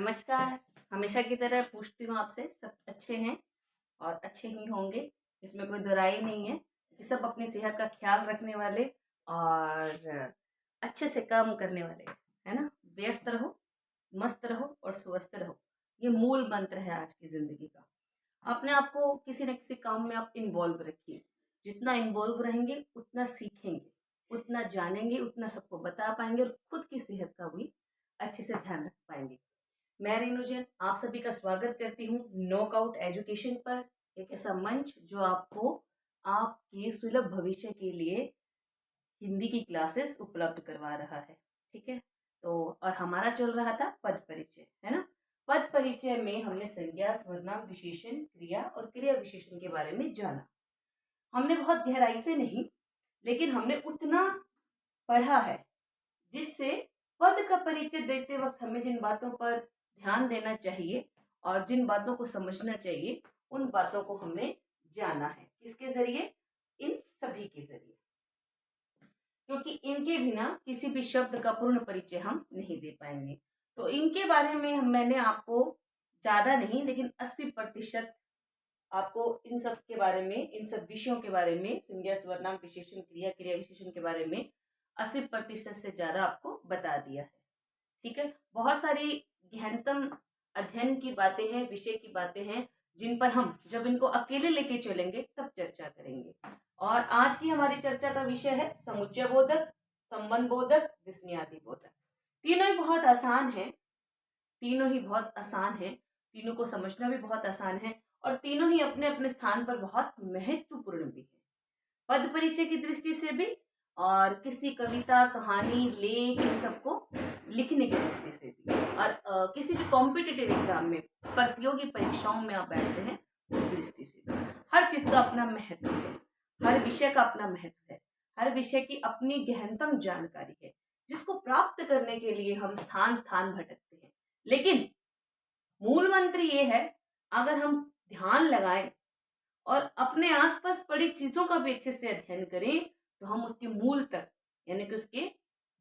नमस्कार। हमेशा की तरह पूछती हूँ आपसे, सब अच्छे हैं और अच्छे ही होंगे, इसमें कोई दोराई नहीं है कि सब अपनी सेहत का ख्याल रखने वाले और अच्छे से काम करने वाले, है ना। व्यस्त रहो, मस्त रहो और स्वस्थ रहो, ये मूल मंत्र है आज की ज़िंदगी का। अपने आप को किसी न किसी काम में आप इन्वॉल्व रखिए। जितना इन्वॉल्व रहेंगे उतना सीखेंगे, उतना जानेंगे, उतना सबको बता पाएंगे और खुद की सेहत का भी अच्छे से ध्यान रख पाएंगे। मैं रेणु जैन आप सभी का स्वागत करती हूँ नॉकआउट एजुकेशन पर, एक ऐसा मंच जो आपको आपके सुलभ भविष्य के लिए हिंदी की क्लासेस उपलब्ध करवा रहा है। ठीक है, तो और हमारा चल रहा था पद परिचय, है ना। पद परिचय में हमने संज्ञा, सर्वनाम, विशेषण, क्रिया और क्रिया विशेषण के बारे में जाना। हमने बहुत गहराई से नहीं, लेकिन हमने उतना पढ़ा है जिससे पद का परिचय देते वक्त हमें जिन बातों पर ध्यान देना चाहिए और जिन बातों को समझना चाहिए, उन बातों को हमने जाना है। किसके जरिए? इन सभी के जरिए, क्योंकि इनके बिना किसी भी शब्द का पूर्ण परिचय हम नहीं दे पाएंगे। तो इनके बारे में मैंने आपको ज्यादा नहीं लेकिन 80% आपको इन सब के बारे में, इन सब विषयों के बारे में, संज्ञा, सर्वनाम, विशेषण, क्रिया, क्रिया विशेषण के बारे में 80% से ज्यादा आपको बता दिया है। ठीक है, बहुत सारी गहनतम अध्ययन की बातें हैं, विषय की बातें हैं, जिन पर हम जब इनको अकेले लेके चलेंगे तब चर्चा करेंगे। और आज की हमारी चर्चा का विषय है समुच्चय बोधक, संबंध बोधक, विस्मयादि बोधक। तीनों ही बहुत आसान है, तीनों ही बहुत आसान है, तीनों को समझना भी बहुत आसान है और तीनों ही अपने अपने स्थान पर बहुत महत्वपूर्ण भी है। पद परिचय की दृष्टि से भी और किसी कविता, कहानी, लेख, इन सबको लिखने की दृष्टि से भी, और किसी भी कॉम्पिटिटिव एग्जाम में, प्रतियोगी परीक्षाओं में आप बैठते हैं उस दृष्टि से भी। हर चीज का अपना महत्व है, हर विषय का अपना महत्व है, हर विषय की अपनी गहनतम जानकारी है, जिसको प्राप्त करने के लिए हम स्थान स्थान भटकते हैं। लेकिन मूल मंत्र ये है, अगर हम ध्यान लगाएं और अपने आसपास पड़ी चीजों का भी अच्छे से अध्ययन करें तो हम उसके मूल तक, यानी कि उसके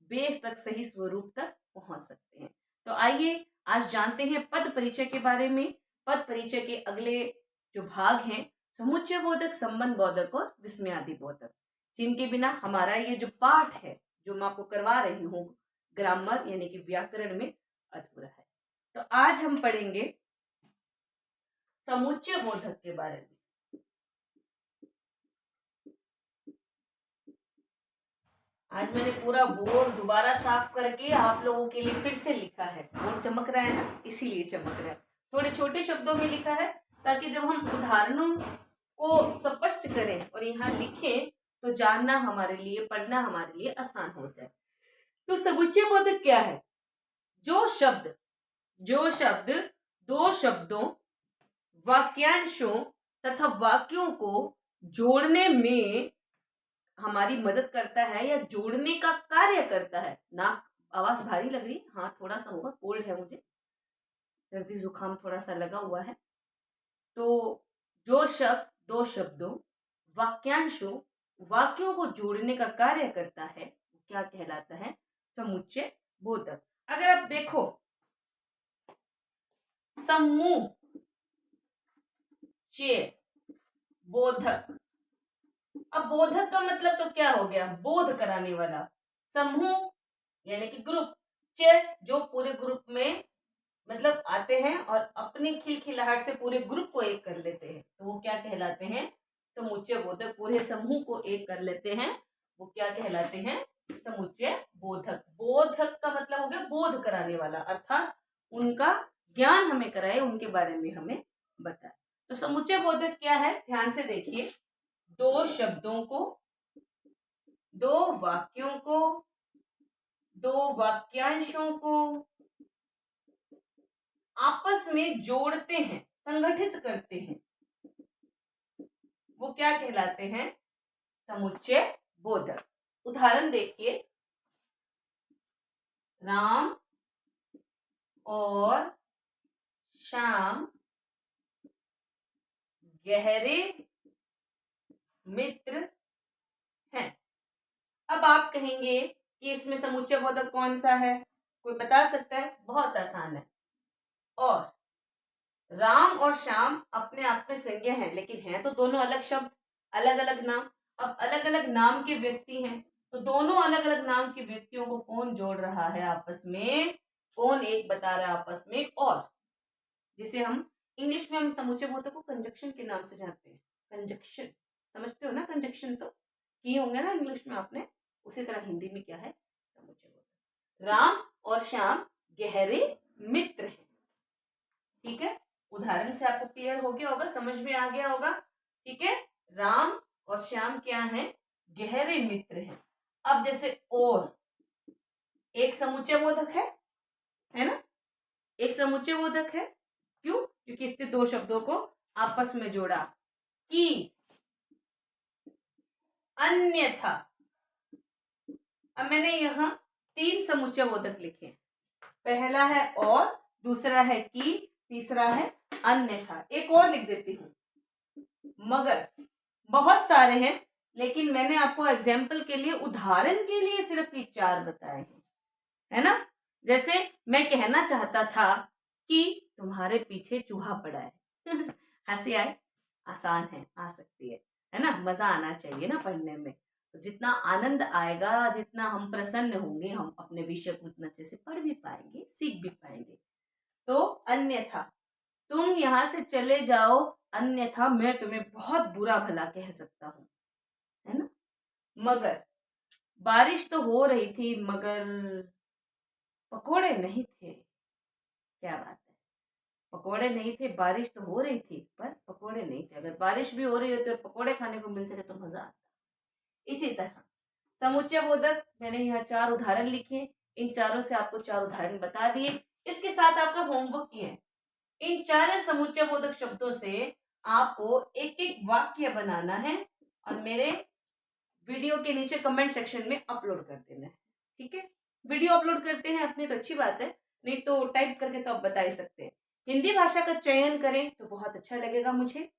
बेस तक, सही स्वरूप तक पहुंच सकते हैं। तो आइए आज जानते हैं पद परिचय के बारे में। पद परिचय के अगले जो भाग हैं, समुच्चय बोधक, संबंध बोधक और विस्मयादि बोधक, जिनके बिना हमारा ये जो पाठ है, जो मैं आपको करवा रही हूँ ग्रामर यानी कि व्याकरण में, अधूरा है। तो आज हम पढ़ेंगे समुच्चय बोधक के बारे में। आज मैंने पूरा बोर्ड दोबारा साफ करके आप लोगों के लिए फिर से लिखा है। बोर्ड चमक रहा है ना, इसीलिए चमक रहा है। थोड़े छोटे शब्दों में लिखा है ताकि जब हम उदाहरणों को स्पष्ट करें और यहाँ लिखें तो जानना हमारे लिए, पढ़ना हमारे लिए आसान हो जाए। तो समुच्चय बोधक क्या है? जो शब्द दो शब्दों, वाक्यांशों तथा वाक्यों को जोड़ने में हमारी मदद करता है या जोड़ने का कार्य करता है। ना, आवाज भारी लग रही है? हाँ, थोड़ा सा होगा, कोल्ड है मुझे, सर्दी जुकाम थोड़ा सा लगा हुआ है। तो जो शब्द दो शब्दों, वाक्यांशों, वाक्यों को जोड़ने का कार्य करता है, क्या कहलाता है? समुच्चय बोधक। अगर आप देखो, समूह चे बोधक, अब बोधक का मतलब तो क्या हो गया? बोध कराने वाला। समूह यानी कि ग्रुप, चे जो पूरे ग्रुप में मतलब आते हैं और अपनी खिलखिलाहट से पूरे ग्रुप को एक कर लेते हैं, तो वो क्या कहलाते हैं? समुच्चय बोधक। पूरे समूह को एक कर लेते हैं, वो क्या कहलाते हैं? समुच्चय बोधक। बोधक का मतलब हो गया बोध कराने वाला, अर्थात उनका ज्ञान हमें कराए, उनके बारे में हमें बताए। तो समुच्चय बोधक क्या है? ध्यान से देखिए, दो शब्दों को, दो वाक्यों को, दो वाक्यांशों को आपस में जोड़ते हैं, संगठित करते हैं, वो क्या कहलाते हैं? समुच्चय बोधक। उदाहरण देखिए, राम और श्याम गहरे मित्र हैं। अब आप कहेंगे कि इसमें समुच्चय बोधक कौन सा है? कोई बता सकता है? बहुत आसान है। और राम और श्याम अपने आप में संज्ञा है, लेकिन हैं तो दोनों अलग शब्द, अलग अलग नाम। अब अलग अलग नाम के व्यक्ति हैं, तो दोनों अलग अलग नाम के व्यक्तियों को कौन जोड़ रहा है आपस में, कौन एक बता रहा है आपस में, और जिसे हम इंग्लिश में हम समूचे बोधक को कंजक्शन के नाम से जानते हैं। कंजक्शन समझते हो ना, कंजक्शन तो किए होंगे ना इंग्लिश में आपने, उसी तरह हिंदी में क्या है, समूचे बोधक। राम और श्याम गहरे मित्र हैं। ठीक है, उदाहरण से आपको क्लियर हो गया होगा, समझ में आ गया होगा। ठीक है, राम और श्याम क्या हैं, गहरे मित्र हैं। अब जैसे और एक समुच्चय बोधक है ना, एक समुच्चय बोधक है। क्यों? क्योंकि इसने दो शब्दों को आपस में जोड़ा। कि अन्यथा, अब मैंने यहां तीन समुच्चय बोधक लिखे, पहला है और, दूसरा है कि, तीसरा है अन्यथा। एक और लिख देती हूं, मगर। बहुत सारे हैं, लेकिन मैंने आपको एग्जाम्पल के लिए, उदाहरण के लिए सिर्फ ये चार बताए हैं, है ना। जैसे मैं कहना चाहता था कि तुम्हारे पीछे चूहा पड़ा है। हंसी आए, आसान है, आ सकती है ना। मजा आना चाहिए ना पढ़ने में, तो जितना आनंद आएगा, जितना हम प्रसन्न होंगे, हम अपने विषय को उतना अच्छे से पढ़ भी पाएंगे, सीख भी पाएंगे। तो अन्यथा तुम यहाँ से चले जाओ, अन्यथा मैं तुम्हें बहुत बुरा भला कह सकता हूँ, है ना। मगर बारिश तो हो रही थी, मगर पकोड़े नहीं थे। क्या बात है, पकोड़े नहीं थे, बारिश तो हो रही थी पर पकोड़े नहीं थे। अगर बारिश भी हो रही होती और पकोड़े खाने को मिलते थे तो मजा आता। इसी तरह समुच्चय बोधक मैंने यहाँ चार उदाहरण लिखे, इन चारों से आपको चार उदाहरण बता दिए। इसके साथ आपका होमवर्क ये है, इन चार समुच्चय बोधक शब्दों से आपको एक एक वाक्य बनाना है और मेरे वीडियो के नीचे कमेंट सेक्शन में अपलोड कर देना है। ठीक है, वीडियो अपलोड करते हैं अपनी तो अच्छी बात है, नहीं तो टाइप करके तो आप बता ही सकते हैं। हिंदी भाषा का चयन करें तो बहुत अच्छा लगेगा मुझे,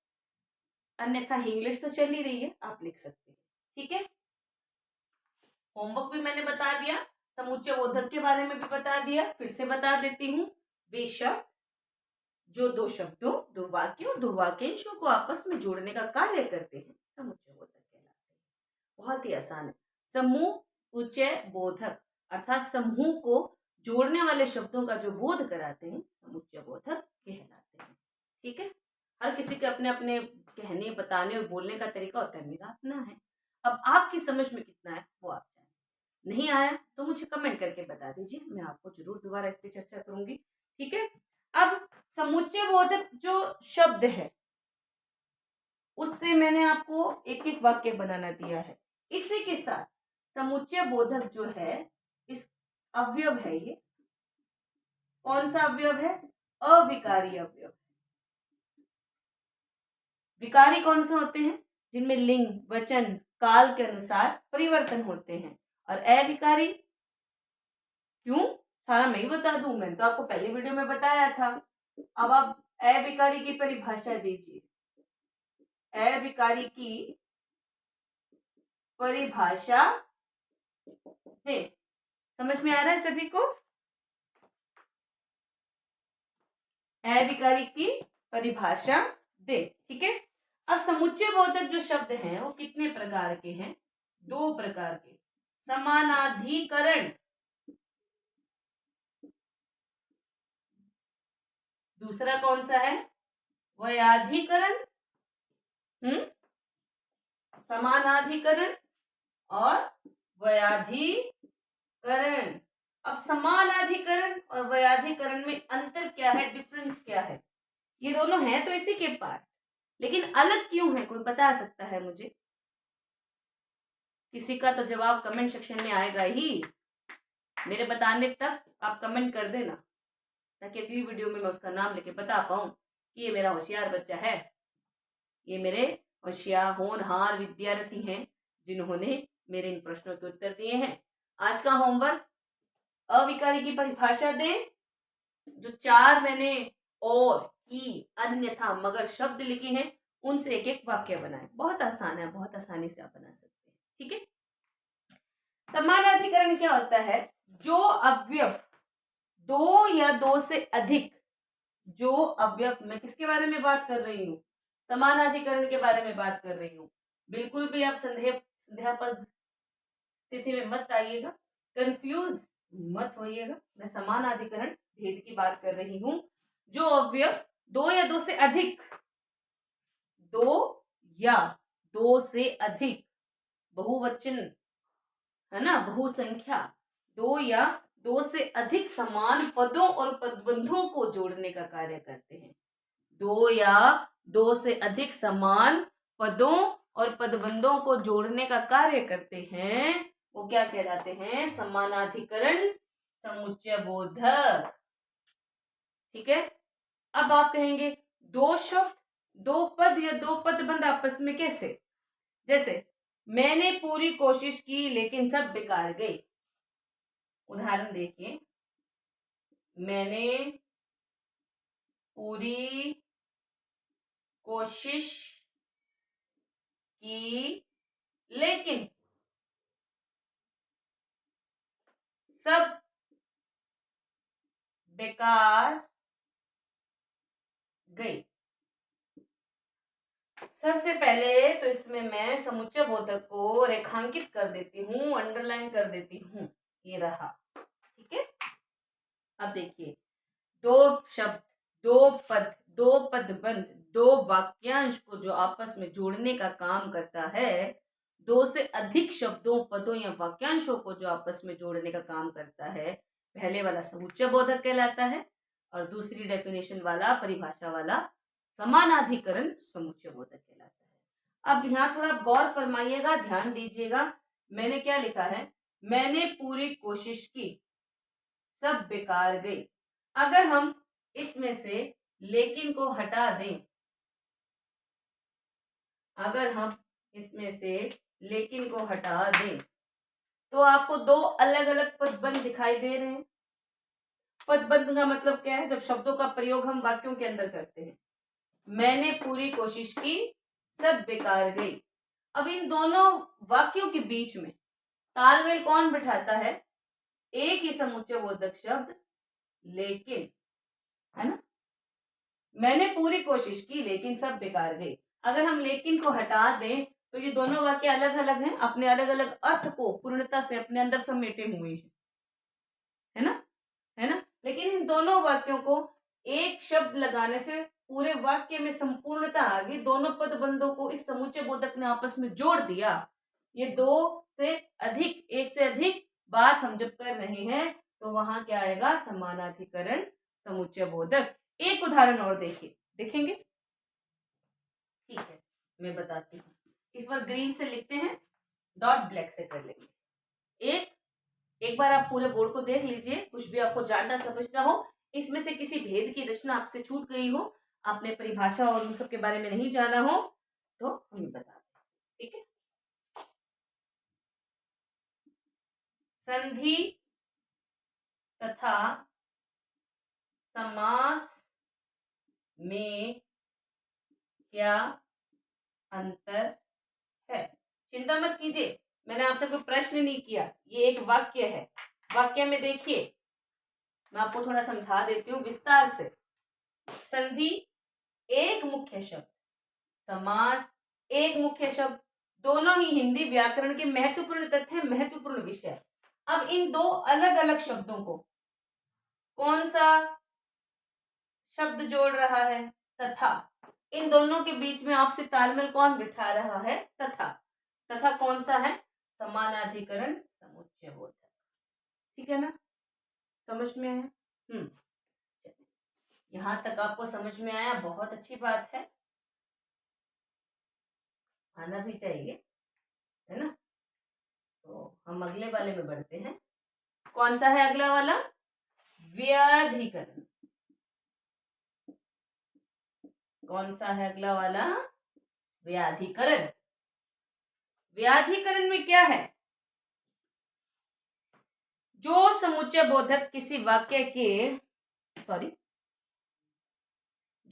अन्यथा इंग्लिश तो चल ही रही है, आप लिख सकते हैं। ठीक है, होमवर्क भी मैंने बता दिया, समुच्चय बोधक के बारे में भी बता दिया, फिर से बता देती हूँ। वे शब्द जो दो शब्दों, दो वाक्यों और दो वाक्यांशों को आपस में जोड़ने का कार्य करते हैं, समुच्चय बोधक कहलाते हैं। बहुत ही आसान है। समूह उच्चय बोधक अर्थात समूह को जोड़ने वाले शब्दों का जो बोध कराते हैं, समुच्चय बोधक कहलाते हैं। ठीक है, हर किसी के अपने अपने कहने, बताने और बोलने का तरीका होता है, मेरा अपना है। अब आपकी समझ में कितना है वो आप जाने, नहीं आया तो मुझे कमेंट करके बता दीजिए, मैं आपको जरूर दोबारा इस पर चर्चा करूंगी। ठीक है, अब समुच्चय बोधक जो शब्द है उससे मैंने आपको एक एक वाक्य बनाना दिया है। इसी के साथ समुच्चय बोधक जो है, इस अवयव है, ये कौन सा अवयव है, अविकारी अवयव। विकारी कौन से होते हैं, जिनमें लिंग वचन काल के अनुसार परिवर्तन होते हैं, और अविकारी क्यों, सारा मैं ही बता दूं, मैंने तो आपको पहले वीडियो में बताया था। अब आप अविकारी की परिभाषा दीजिए, अविकारी की परिभाषा दे। समझ में आ रहा है सभी को, अविकारी की परिभाषा दे। ठीक है, अब समुच्चय बोधक जो शब्द हैं वो कितने प्रकार के हैं, दो प्रकार के। समानाधिकरण, दूसरा कौन सा है, वयाधिकरण। समानाधिकरण और वयाधिकरण। अब समानाधिकरण और वयाधिकरण में अंतर क्या है, डिफरेंस क्या है, ये दोनों हैं तो इसी के पार्ट, लेकिन अलग क्यों है, कोई बता सकता है मुझे? किसी का तो जवाब कमेंट सेक्शन में आएगा ही, मेरे बताने तक आप कमेंट कर देना, ताकि अगली वीडियो में मैं उसका नाम लेके बता पाऊं कि ये मेरा होशियार बच्चा है, ये मेरे होशियार होनहार विद्यार्थी हैं जिन्होंने मेरे इन प्रश्नों के उत्तर दिए हैं। आज का होमवर्क, अविकारी की परिभाषा दें, जो चार मैंने और, की, अन्यथा, मगर शब्द लिखे हैं, उनसे एक एक वाक्य बनाए। बहुत आसान है, बहुत आसानी से आप बना सकते हैं। ठीक है, समानाधिकरण क्या होता है, जो अवयव दो या दो से अधिक जो अवयव, मैं किसके बारे में बात कर रही हूँ, समानाधिकरण के बारे में बात कर रही हूँ। बिल्कुल भी आप संदेहास्पद स्थिति में मत आइएगा, कंफ्यूज मत होइएगा। मैं समानाधिकरण भेद की बात कर रही हूँ। जो अवयव दो या दो से अधिक, दो या दो से अधिक, बहुवचन है ना, बहुसंख्या, दो या दो से अधिक समान पदों और पदबंधों को जोड़ने का कार्य करते हैं। दो या दो से अधिक समान पदों और पदबंधों को जोड़ने का कार्य करते हैं, वो क्या कहलाते हैं, समानाधिकरण समुच्चय बोधक। ठीक है। अब आप कहेंगे दो शब्द, दो पद या दो पदबंध आपस में कैसे, जैसे मैंने पूरी कोशिश की लेकिन सब बेकार गई। उदाहरण देखिए, मैंने पूरी कोशिश की लेकिन सब बेकार गई। सबसे पहले तो इसमें मैं समुच्चय बोधक को रेखांकित कर देती हूँ, अंडरलाइन कर देती हूँ, ये रहा। ठीक है। अब देखिए, दो शब्द, दो पद, दो पदबंध, दो वाक्यांश को जो आपस में जोड़ने का काम करता है, दो से अधिक शब्दों, पदों या वाक्यांशों को जो आपस में जोड़ने का काम करता है, पहले वाला समुच्चय बोधक कहलाता है और दूसरी डेफिनेशन वाला, परिभाषा वाला, समानाधिकरण समुच्चय बोधक कहलाता है। अब यहाँ थोड़ा गौर फरमाइएगा, ध्यान दीजिएगा, मैंने क्या लिखा है, मैंने पूरी कोशिश की सब बेकार गई। अगर हम इसमें से लेकिन को हटा दें, अगर हम इसमें से लेकिन को हटा दें तो आपको दो अलग अलग पदबंध दिखाई दे रहे हैं। पदबंध का मतलब क्या है, जब शब्दों का प्रयोग हम वाक्यों के अंदर करते हैं। मैंने पूरी कोशिश की सब बेकार गई। अब इन दोनों वाक्यों के बीच में तालमेल कौन बिठाता है, एक ही समुच्चय बोधक शब्द लेकिन, है ना। मैंने पूरी कोशिश की लेकिन सब बेकार गई। अगर हम लेकिन को हटा दें तो ये दोनों वाक्य अलग अलग हैं, अपने अलग अलग अर्थ को पूर्णता से अपने अंदर समेटे हुए हैं, है ना, है ना। लेकिन इन दोनों वाक्यों को एक शब्द लगाने से पूरे वाक्य में संपूर्णता आ गई। दोनों पदबंधों को इस समुच्चय बोधक ने आपस में जोड़ दिया। ये दो से अधिक, एक से अधिक बात हम जब कर रहे हैं तो वहां क्या आएगा, समानाधिकरण समुच्चय बोधक। एक उदाहरण और देखिए, देखेंगे। ठीक है, मैं बताती हूँ। इस बार ग्रीन से लिखते हैं, डॉट ब्लैक से कर लेंगे। एक बार आप पूरे बोर्ड को देख लीजिए, कुछ भी आपको जानना समझना हो, इसमें से किसी भेद की रचना आपसे छूट गई हो, आपने परिभाषा और उन सब के बारे में नहीं जाना हो, तो हमें बता दें। ठीक है। संधि तथा समास में क्या अंतर है। चिंता मत कीजिए, मैंने आपसे कोई प्रश्न नहीं किया, ये एक वाक्य है। वाक्य में देखिए, मैं आपको थोड़ा समझा देती हूँ विस्तार से। संधि एक मुख्य शब्द, समास एक मुख्य शब्द, दोनों ही हिंदी व्याकरण के महत्वपूर्ण तथ्य, महत्वपूर्ण विषय। अब इन दो अलग अलग शब्दों को कौन सा शब्द जोड़ रहा है, तथा। इन दोनों के बीच में आपसे तालमेल कौन बिठा रहा है, तथा। तथा कौन सा है, समानाधिकरण समुच्चय बोधक। ठीक है ना, समझ में आया। यहां तक आपको समझ में आया, बहुत अच्छी बात है, आना भी चाहिए, है ना। तो हम अगले वाले में बढ़ते हैं। कौन सा है अगला वाला, व्याधिकरण। कौन सा है अगला वाला, व्याधिकरण। व्याधिकरण में क्या है, जो समुच्चय बोधक किसी वाक्य के,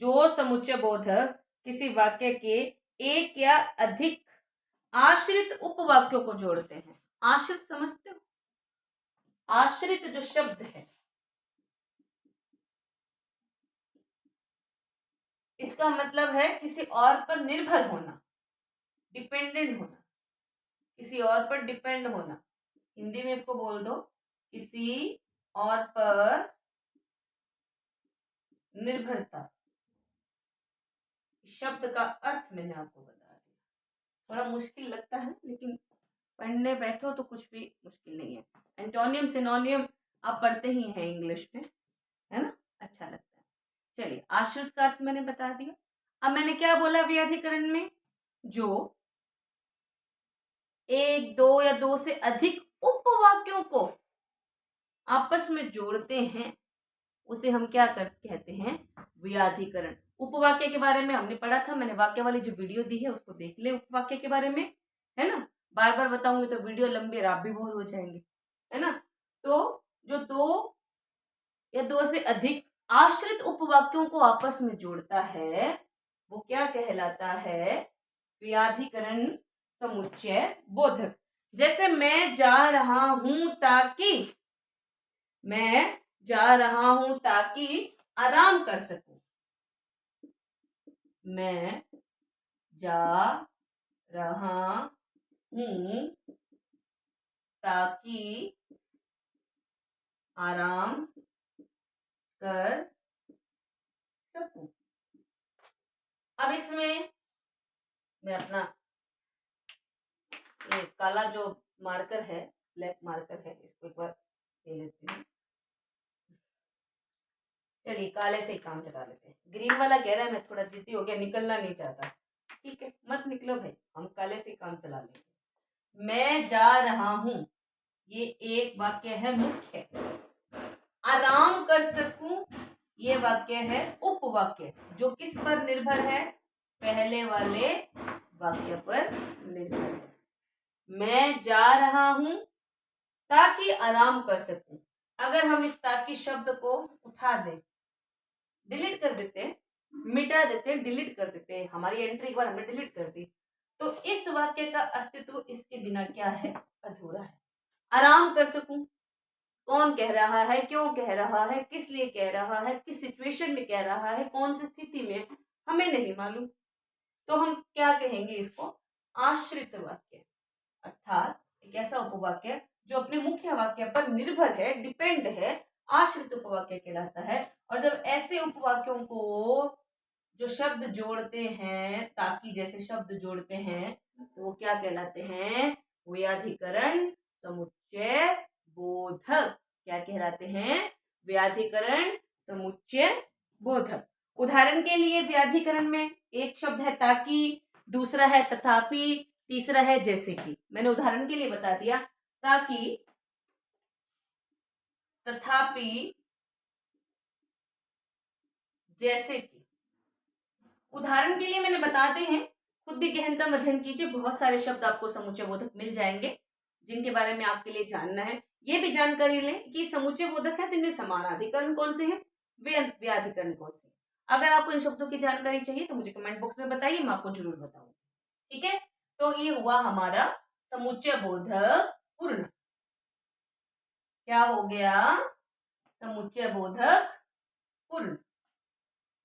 जो समुच्चय बोधक किसी वाक्य के एक या अधिक आश्रित उपवाक्यों को जोड़ते हैं। आश्रित समझते हो, आश्रित जो शब्द है, इसका मतलब है किसी और पर निर्भर होना, डिपेंडेंट होना, किसी और पर डिपेंड होना। हिंदी में इसको बोल दो किसी और पर निर्भरता। शब्द का अर्थ मैंने आपको बता दिया। थोड़ा मुश्किल लगता है लेकिन पढ़ने बैठो तो कुछ भी मुश्किल नहीं है। एंटोनियम सिनोनियम आप पढ़ते ही हैं इंग्लिश में, है ना, अच्छा लगता है। चलिए, आश्रित का अर्थ मैंने बता दिया। अब मैंने क्या बोला व्याधिकरण में, जो एक, दो या दो से अधिक उपवाक्यों को आपस में जोड़ते हैं उसे हम क्या कहते हैं, व्याधिकरण। उपवाक्य के बारे में हमने पढ़ा था, मैंने वाक्य वाली जो वीडियो दी है उसको देख ले उपवाक्य के बारे में, है ना। बार बार बताऊंगी तो वीडियो लंबी और आप भी बोर हो जाएंगे, है ना। तो जो दो या दो से अधिक आश्रित उपवाक्यों को आपस में जोड़ता है वो क्या कहलाता है, व्याधिकरण समुच्चय बोधक। जैसे मैं जा रहा हूं ताकि, मैं जा रहा हूं ताकि आराम कर सकूं, मैं जा रहा हूं ताकि आराम कर सकूं। अब इसमें मैं अपना ये काला जो मार्कर है, ब्लैक मार्कर है, इसको एक बार ले लेती हूँ। चलिए काले से ही काम चला लेते हैं। ग्रीन वाला कह रहा है मैं थोड़ा जिद्दी हो गया, निकलना नहीं चाहता। ठीक है, मत निकलो भाई, हम काले से ही काम चला लेंगे। मैं जा रहा हूं, ये एक वाक्य है मुख्य। आराम कर सकूं, ये वाक्य है उपवाक्य, जो किस पर निर्भर है, पहले वाले वाक्य पर निर्भर है। मैं जा रहा हूं ताकि आराम कर सकूं। अगर हम इस ताकि शब्द को उठा दें, डिलीट कर देते हैं, मिटा देते हैं, डिलीट कर देते हैं, हमारी एंट्री एक बार हमने डिलीट कर दी, तो इस वाक्य का अस्तित्व इसके बिना क्या है, अधूरा है। आराम कर सकूं, कौन कह रहा है, क्यों कह रहा है, किस लिए कह रहा है, किस सिचुएशन में कह रहा है, कौन सी स्थिति में, हमें नहीं मालूम, तो हम क्या कहेंगे इसको, आश्रित वाक्य। अर्थात एक ऐसा उपवाक्य जो अपने मुख्य वाक्य पर निर्भर है, डिपेंड है, आश्रित उपवाक्य कहलाता है। और जब ऐसे उपवाक्यों को जो शब्द जोड़ते हैं, ताकि जैसे शब्द जोड़ते हैं, तो वो क्या कहलाते हैं, व्याधिकरण समुच्चय बोधक। क्या कहलाते हैं, व्याधिकरण समुच्चय बोधक। उदाहरण के लिए व्याधिकरण में एक शब्द है ताकि, दूसरा है तथापि, तीसरा है जैसे कि। मैंने उदाहरण के लिए बता दिया ताकि, तथापि, जैसे कि। उदाहरण के लिए मैंने बताते हैं, खुद भी गहनतम अध्ययन कीजिए, बहुत सारे शब्द आपको समुच्चय बोधक मिल जाएंगे जिनके बारे में आपके लिए जानना है। ये भी जानकारी लें कि समुच्चय बोधक है तो इनमें समानाधिकरण कौन से हैं, व्याधिकरण कौन से हैं। अगर आपको इन शब्दों की जानकारी चाहिए तो मुझे कमेंट बॉक्स में बताइए, मैं आपको जरूर बताऊंगी। ठीक है, तो ये हुआ हमारा समुच्चय बोधक पूर्ण। क्या हो गया, समुच्चय बोधक पूर्ण,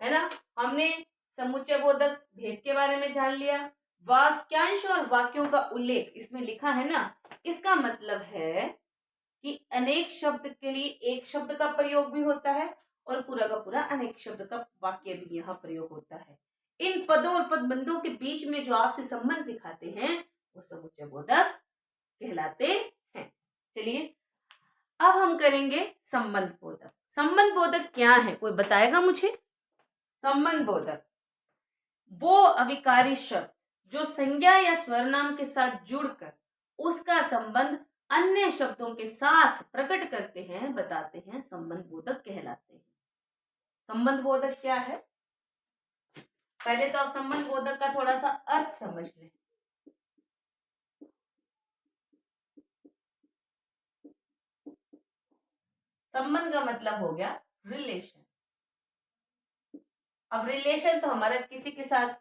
है ना। हमने समुच्चय बोधक भेद के बारे में जान लिया। वाक्यांश और वाक्यों का उल्लेख इसमें लिखा है ना, इसका मतलब है कि अनेक शब्द के लिए एक शब्द का प्रयोग भी होता है और पूरा का पूरा अनेक शब्द का वाक्य भी यहाँ प्रयोग होता है। इन पदों और पदबंधों के बीच में जो आपसे संबंध दिखाते हैं वो समुच्चय बोधक कहलाते हैं। चलिए अब हम करेंगे संबंध बोधक। संबंध बोधक क्या है, कोई बताएगा मुझे। संबंध बोधक वो अविकारी शब्द जो संज्ञा या स्वरनाम के साथ जुड़कर उसका संबंध अन्य शब्दों के साथ प्रकट करते हैं, बताते हैं, संबंध बोधक कहलाते हैं। संबंध बोधक क्या है, पहले तो आप संबंध बोधक का थोड़ा सा अर्थ समझ लें। संबंध का मतलब हो गया रिलेशन। अब रिलेशन तो हमारा किसी के साथ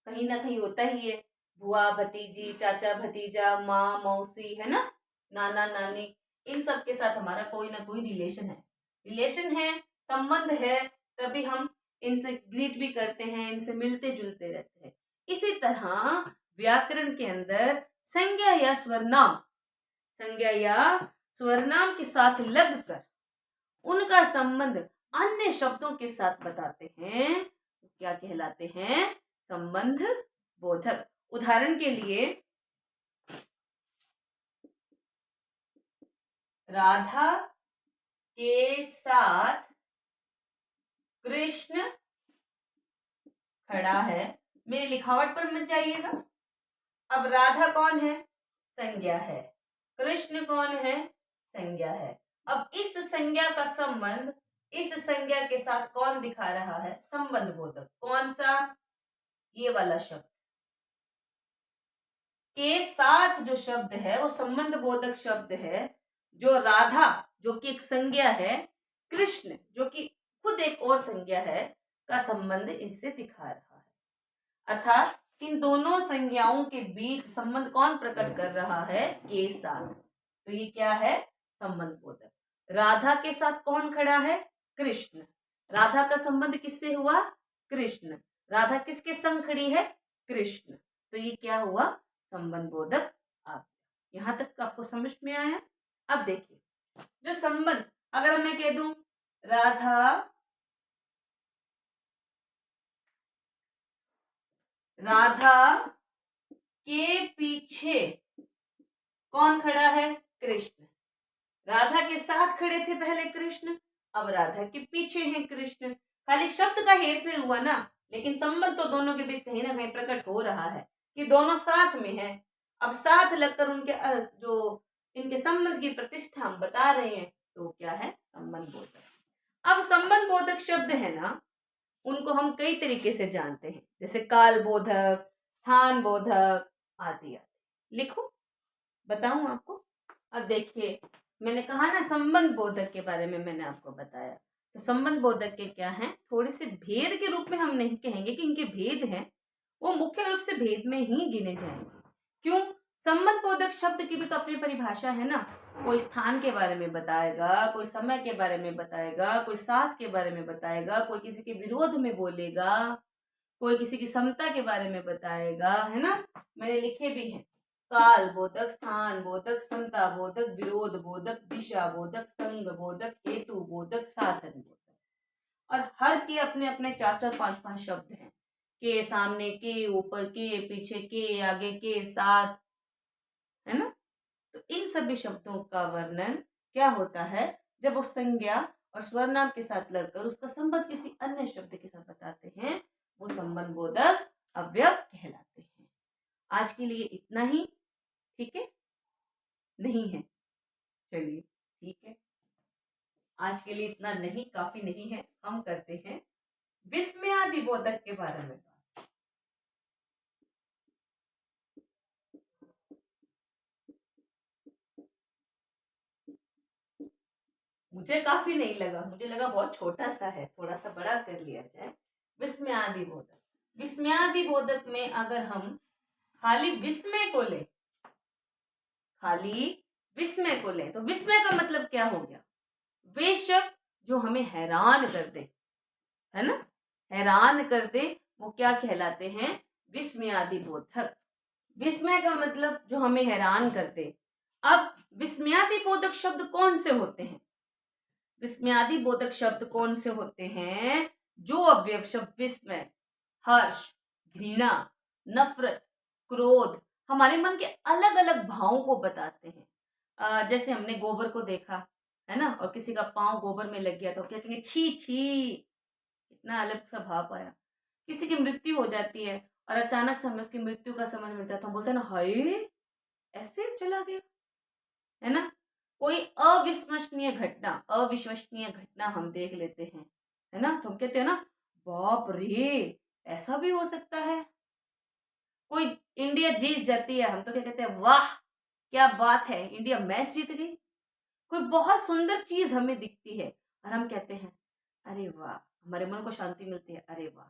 कहीं ना कहीं होता ही है, बुआ भतीजी, चाचा भतीजा, माँ मौसी, है ना, नाना नानी, इन सब के साथ हमारा कोई ना कोई रिलेशन है। रिलेशन है, संबंध है, तभी हम इनसे ग्रीट भी करते हैं, इनसे मिलते जुलते रहते हैं। इसी तरह व्याकरण के अंदर संज्ञा या स्वरनाम के साथ लगकर उनका संबंध अन्य शब्दों के साथ बताते हैं, क्या कहलाते हैं? संबंध बोधक। उदाहरण के लिए राधा के साथ कृष्ण खड़ा है। मेरी लिखावट पर मत जाइएगा। अब राधा कौन है? संज्ञा है। कृष्ण कौन है? संज्ञा है। अब इस संज्ञा का संबंध इस संज्ञा के साथ कौन दिखा रहा है? संबंध बोधक। कौन सा? ये वाला शब्द के साथ जो शब्द है वो संबंध बोधक शब्द है। जो राधा जो कि एक संज्ञा है, कृष्ण जो कि खुद एक और संज्ञा है, का संबंध इससे दिखा रहा है। अर्थात इन दोनों संज्ञाओं के बीच संबंध कौन प्रकट कर रहा है? के साथ। तो ये क्या है? संबंध बोधक। राधा के साथ कौन खड़ा है? कृष्ण। राधा का संबंध किससे हुआ? कृष्ण। राधा किसके संग खड़ी है? कृष्ण। तो ये क्या हुआ? संबंध बोधक आ गया। यहां तक आपको समझ में आया? अब देखिए, जो संबंध, अगर मैं कह दूं राधा के पीछे कौन खड़ा है? कृष्ण। राधा के साथ खड़े थे पहले कृष्ण, अब राधा के पीछे हैं कृष्ण। खाली शब्द का हेरफेर हुआ ना, लेकिन संबंध तो दोनों के बीच कहीं ना कहीं प्रकट हो रहा है कि दोनों साथ में हैं। अब साथ लगकर उनके जो इनके संबंध की प्रतिष्ठा हम बता रहे हैं, तो क्या है? संबंध बोधक। अब संबंध बोधक शब्द है ना, उनको हम कई तरीके से जानते हैं, जैसे काल बोधक, स्थान बोधक आदि आदि। लिखो, बताऊं आपको। अब देखिए, मैंने कहा ना संबंध बोधक के बारे में मैंने आपको बताया। तो संबंध बोधक के क्या हैं? थोड़े से भेद के रूप में हम नहीं कहेंगे कि इनके भेद हैं, वो मुख्य रूप से भेद में ही गिने जाएंगे। क्यों? संबंध बोधक शब्द की भी तो अपनी परिभाषा है ना। कोई स्थान के बारे में बताएगा, कोई समय के बारे में बताएगा, कोई साथ के बारे में बताएगा, कोई किसी के विरोध में बोलेगा, कोई किसी की समता के बारे में बताएगा, है ना। मैंने लिखे भी हैं, काल बोधक, स्थान बोधक, समता बोधक, विरोध बोधक, दिशा बोधक, संग बोधक, हेतु बोधक, साधन बोधक। और हर के अपने अपने चार चार पांच पांच शब्द हैं। के सामने, के ऊपर, के पीछे, के आगे, के साथ, है ना। तो इन सभी शब्दों का वर्णन क्या होता है? जब वो संज्ञा और स्वरनाम के साथ लगकर उसका संबंध किसी अन्य शब्द के साथ बताते हैं, वो संबंध बोधक अवयव कहलाते हैं। आज के लिए इतना ही। ठीक है? नहीं है? चलिए ठीक है, आज के लिए इतना नहीं, काफी नहीं है। हम करते हैं विस्मयादि बोधक के बारे में बात। मुझे काफी नहीं लगा, मुझे लगा बहुत छोटा सा है, थोड़ा सा बड़ा कर लिया जाए। विस्मयादि बोधक। विस्मयादि बोधक में अगर हम खाली विस्मय को ले, खाली विस्मय को ले, तो विस्मय का मतलब क्या हो गया? वे शब्द जो हमें हैरान कर दे, है ना, हैरान कर दे, वो क्या कहलाते हैं? विस्मयादि बोधक। विस्मय का मतलब जो हमें हैरान कर दे। अब विस्मयादि बोधक शब्द कौन से होते हैं? विस्मयादि बोधक शब्द कौन से होते हैं? जो अवयव शब्द विस्मय, हर्ष, घृणा, नफरत, क्रोध, हमारे मन के अलग अलग भावों को बताते हैं। जैसे हमने गोबर को देखा, है ना, और किसी का पांव गोबर में लग गया तो क्या कहेंगे? छी छी, इतना अलग सा भाव आया। किसी की मृत्यु हो जाती है और अचानक से हमें उसकी मृत्यु का समझ मिलता है, तो हम बोलते हैं ना, हाय ऐसे चला गया, है ना। कोई अविश्वसनीय घटना हम देख लेते हैं, है ना, तो हम कहते हैं ना, बाप रे, ऐसा भी हो सकता है। कोई इंडिया जीत जाती है, हम तो क्या कहते हैं? वाह, क्या बात है, इंडिया मैच जीत गई। कोई बहुत सुंदर चीज हमें दिखती है और हम कहते हैं, अरे वाह, हमारे मन को शांति मिलती है, अरे वाह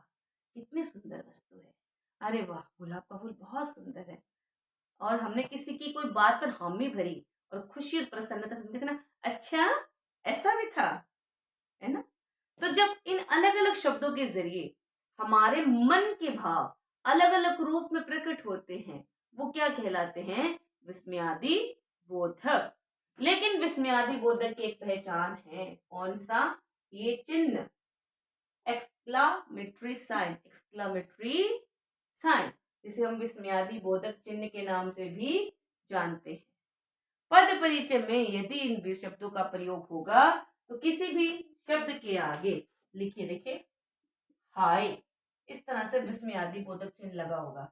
कितनी सुंदर वस्तु है, अरे वाह गुलाब का फूल बहुत सुंदर है। और हमने किसी की कोई बात पर हामी भरी और खुशी और प्रसन्नता से देखना, अच्छा ऐसा भी था, है ना। तो जब इन अलग अलग शब्दों के जरिए हमारे मन के भाव अलग अलग रूप में प्रकट होते हैं, वो क्या कहलाते हैं? विस्मयादि बोधक। लेकिन विस्मयादि बोधक की एक पहचान है, कौन सा? ये चिन्ह, एक्सक्लामेटरी साइन, एक्सक्लामेटरी साइन, जिसे हम विस्मयादि बोधक चिन्ह के नाम से भी जानते हैं। पद परिचय में यदि इन शब्दों का प्रयोग होगा तो किसी भी शब्द के आगे लिखिए, देखिए हाय, इस तरह से विस्मयादि बोधक चिन्ह लगा होगा।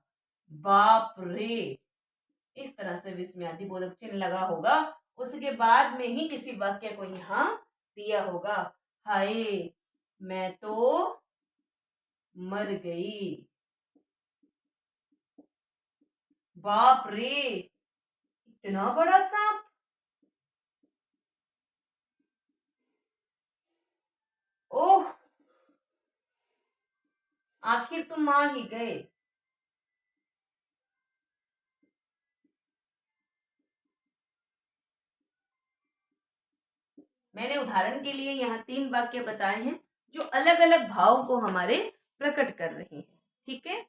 बाप रे, इस तरह से विस्मयादि बोधक चिन्ह लगा होगा। उसके बाद में ही किसी वाक्य को यहाँ दिया होगा, हाय मैं तो मर गई, बाप रे इतना बड़ा सांप, ओह आखिर तुम आ ही गए। मैंने उदाहरण के लिए यहाँ 3 वाक्य बताए हैं जो अलग अलग भाव को हमारे प्रकट कर रहे हैं। ठीक है,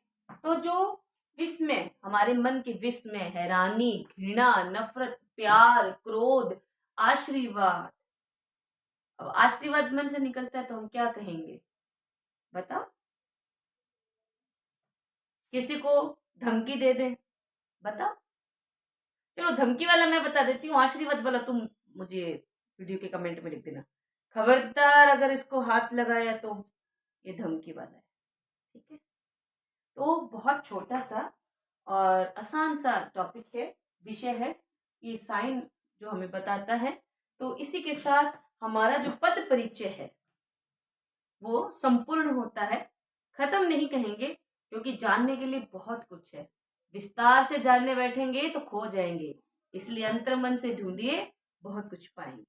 तो जो विस्मय, हमारे मन के विस्मय, हैरानी, घृणा, नफरत, प्यार, क्रोध, आशीर्वाद। अब आशीर्वाद मन से निकलता है तो हम क्या कहेंगे? बताओ, किसी को धमकी दे दे, बताओ। चलो धमकी वाला मैं बता देती हूँ, आशीर्वाद वाला तुम मुझे वीडियो के कमेंट में लिख देना। खबरदार अगर इसको हाथ लगाया तो ये धमकी वाला है। ठीक है, तो बहुत छोटा सा और आसान सा टॉपिक है, विषय है, ये साइन जो हमें बताता है। तो इसी के साथ हमारा जो पद परिचय है वो संपूर्ण होता है। खत्म नहीं कहेंगे क्योंकि जानने के लिए बहुत कुछ है। विस्तार से जानने बैठेंगे तो खो जाएंगे, इसलिए अंतर्मन से ढूंढिए, बहुत कुछ पाएंगे।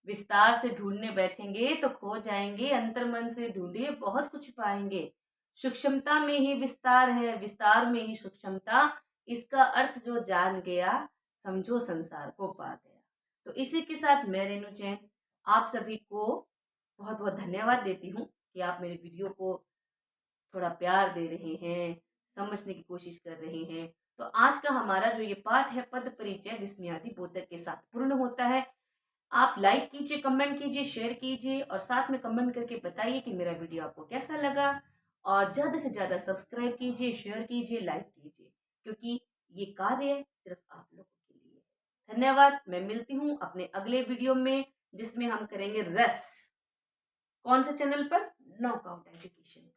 विस्तार से ढूंढने बैठेंगे तो खो जाएंगे, अंतर्मन से ढूंढिए, बहुत कुछ पाएंगे। सूक्ष्मता में ही विस्तार है, विस्तार में ही सूक्ष्मता। इसका अर्थ जो जान गया, समझो संसार को पा गया। तो इसी के साथ मैं रेणु जैन आप सभी को बहुत बहुत धन्यवाद देती हूँ कि आप मेरे वीडियो को थोड़ा प्यार दे रहे हैं, समझने की कोशिश कर रहे हैं। तो आज का हमारा जो ये पाठ है, पद परिचय विस्मयादि बोधक के साथ पूर्ण होता है। आप लाइक कीजिए, कमेंट कीजिए, शेयर कीजिए और साथ में कमेंट करके बताइए कि मेरा वीडियो आपको कैसा लगा। और ज़्यादा से ज़्यादा सब्सक्राइब कीजिए, शेयर कीजिए, लाइक कीजिए, क्योंकि ये कार्य सिर्फ आप लोगों के लिए है। धन्यवाद। मैं मिलती हूँ अपने अगले वीडियो में, जिसमें हम करेंगे रस। कौन से चैनल पर? Knockout education.